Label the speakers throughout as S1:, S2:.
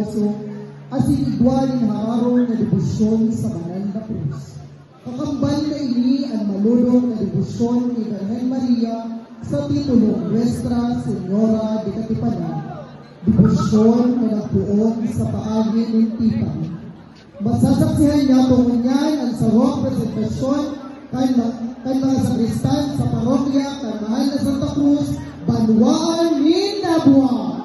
S1: religyoso asin igwal ng hararo na debosyon sa banal na krus. Kakambal na ini ang malulong na debosyon ni Virgen Maria sa titulong Nuestra Señora de Katipunan, debosyon na nagtuon sa paagi ng tipan. Masasaksihan niya tungunyan ang sarong presentasyon kay mga sakristan sa parokya kay Mahal na Santa Cruz, Banwaan, Mindanao.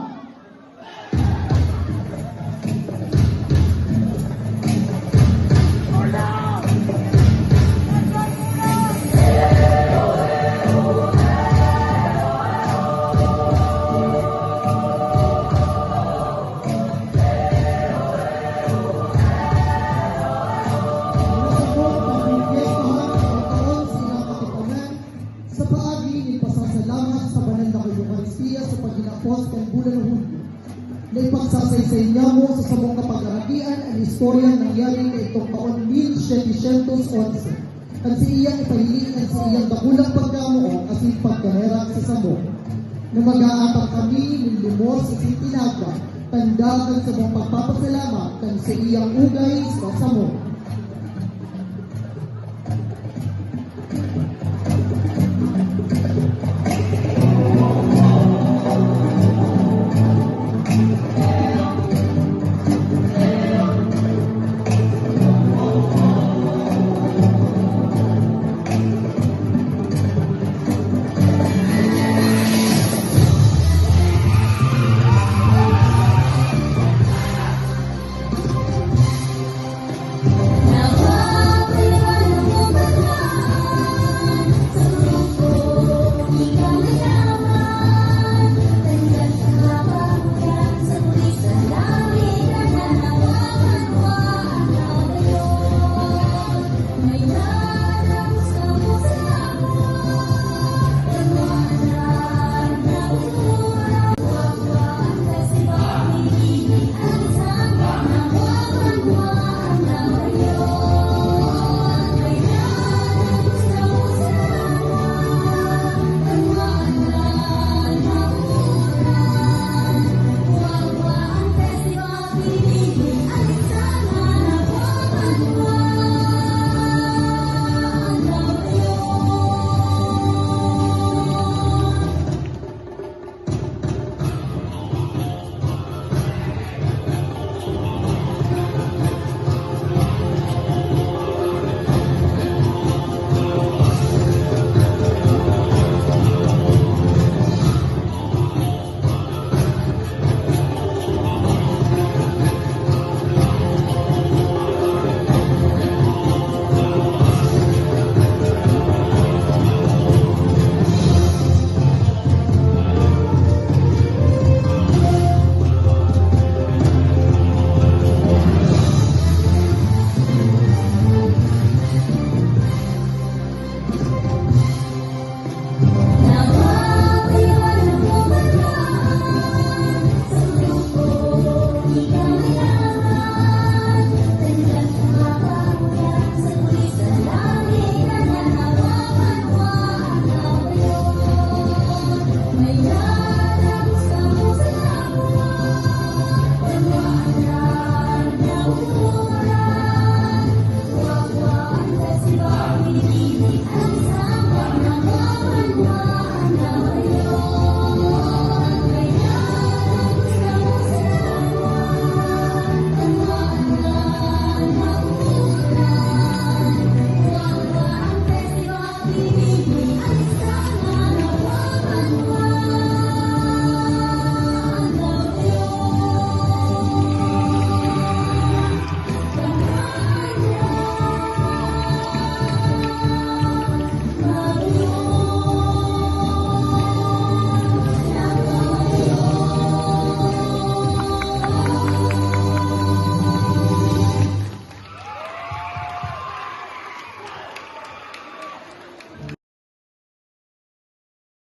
S1: Naipagsasay niya mo sa samong kapag-aragian ang istorya nangyari kay itong taon 1711 at si iyang ipahilian sa iyang dakulang pagkamuong at pagkaherak sa samong na mag-aatang kami ng limos sa sintinaga tanda kan sa mong pagpapasalamat kan sa iyang ugay sa samong